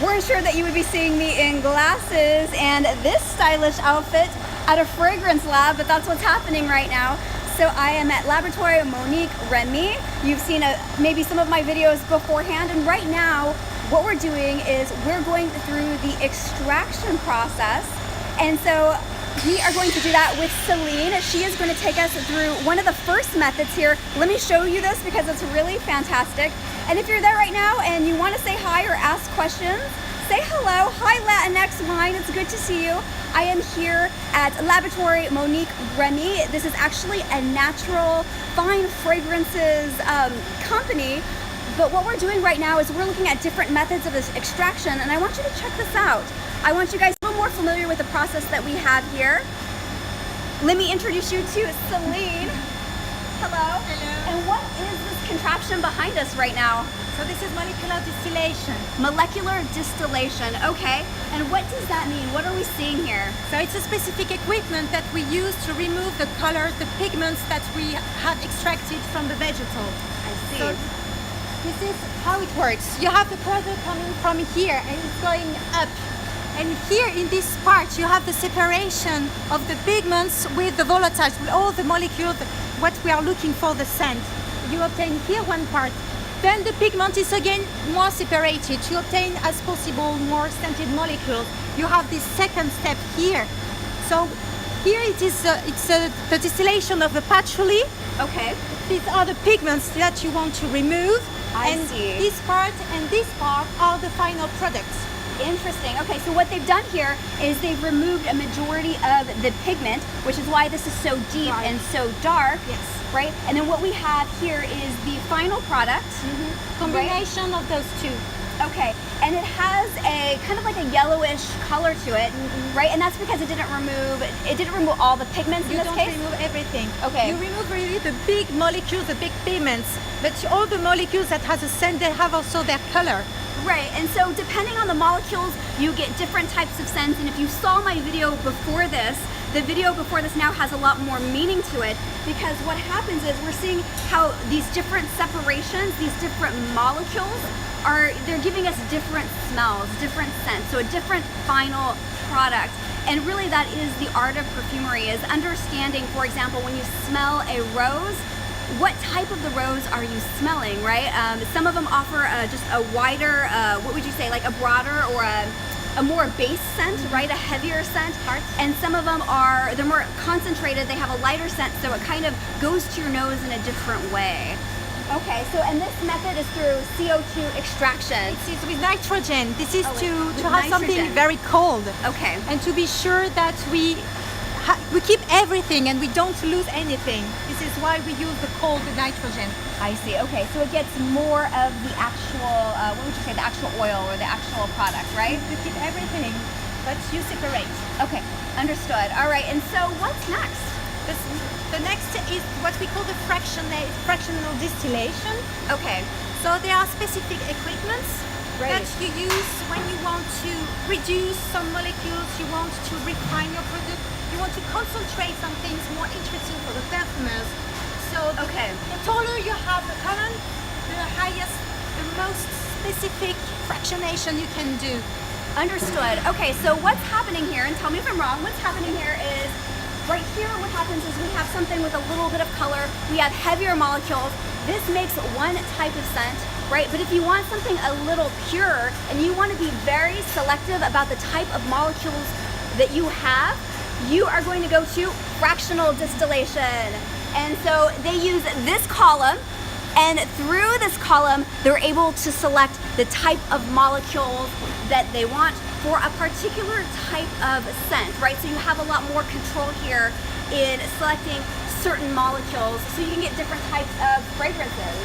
weren't sure that you would be seeing me in glasses and this stylish outfit at a fragrance lab, but that's what's happening right now. So I am at Laboratoire, Monique, Remy. You've seen maybe some of my videos beforehand, and right now what we're doing is we're going through the extraction process. And so we are going to do that with Celine. She is going to take us through one of the first methods here. Let me show you this because it's really fantastic. And if you're there right now and you want to say hi or ask questions, say hello. Hi Latinx Wine, it's good to see you. I am here at Laboratoire Monique Remy. This is actually a natural fine fragrances company. But what we're doing right now is we're looking at different methods of this extraction, and I want you to check this out. I want you guys a little more familiar with the process that we have here. Let me introduce you to Celine. Hello. Hello. And what is this contraption behind us right now? So this is molecular distillation. Molecular distillation, okay. And what does that mean? What are we seeing here? So it's a specific equipment that we use to remove the colors, the pigments that we have extracted from the vegetal. I see. So this is how it works. You have the product coming from here and it's going up. And here in this part you have the separation of the pigments with the volatiles, with all the molecules, what we are looking for, the scent. You obtain here one part. Then the pigment is again more separated to obtain as possible more scented molecules. You have this second step here. So here it is, the distillation of the patchouli. Okay. These are the pigments that you want to remove. I see. This part and this part are the final products. Interesting. Okay, so what they've done here is they've removed a majority of the pigment, which is why this is so deep and so dark. Yes. Right? And then what we have here is the final product. Combination of those two. Okay, and it has a kind of like a yellowish color to it, right? And that's because it didn't remove all the pigments in this case? You don't remove everything. Okay. You remove really the big molecules, the big pigments, but all the molecules that has a scent, they have also their color. Right, and so depending on the molecules, you get different types of scents. And if you saw my video before this, the video before this now has a lot more meaning to it, because what happens is we're seeing how these different separations, these different molecules they're giving us different smells, different scents, so a different final product. And really that is the art of perfumery, is understanding, for example, when you smell a rose, what type of the rose are you smelling, right? Some of them offer just a wider, what would you say, like a broader or a more base scent, right? A heavier scent. And some of them they're more concentrated, they have a lighter scent, so it kind of goes to your nose in a different way. Okay, so and this method is through CO2 extraction. It's with nitrogen. This is to have nitrogen. something very cold. Okay. And to be sure that we keep everything and we don't lose anything. This is why we use the cold nitrogen. I see. Okay, so it gets more of the actual, what would you say, the actual oil or the actual product, right? You keep everything, but you separate. Okay, understood. All right, and so what's next? The next is what we call the fractional distillation. Okay. So there are specific equipments that you use when you want to reduce some molecules, you want to refine your product, you want to concentrate some things more interesting for the perfumers. So the taller you have the column, the highest, the most specific fractionation you can do. Understood. Okay, so what's happening here, and tell me if I'm wrong, what's happening here is right here what happens is we have something with a little bit of color, we have heavier molecules. This makes one type of scent, right? But if you want something a little purer and you want to be very selective about the type of molecules that you have, you are going to go to fractional distillation. And so they use this column, and through this column they're able to select the type of molecules that they want for a particular type of scent, right? So you have a lot more control here in selecting certain molecules so you can get different types of fragrances.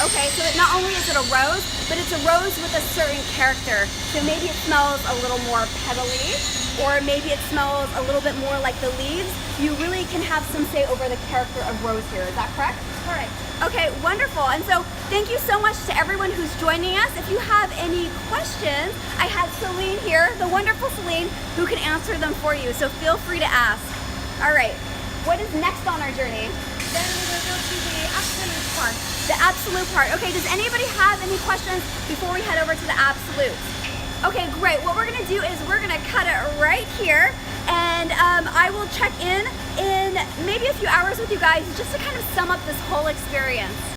Okay, so not only is it a rose, but it's a rose with a certain character. So maybe it smells a little more petally, or maybe it smells a little bit more like the leaves. You really can have some say over the character of rose here, is that correct? Correct. Okay, wonderful. And so thank you so much to everyone who's joining us. If you have any questions, I have Celine here, the wonderful Celine, who can answer them for you. So feel free to ask. All right, what is next on our journey? Then we will go to the absolute part. The absolute part. Okay, does anybody have any questions before we head over to the absolute? Okay, great. What we're gonna do is we're gonna cut it right here, and I will check in maybe a few hours with you guys just to kind of sum up this whole experience.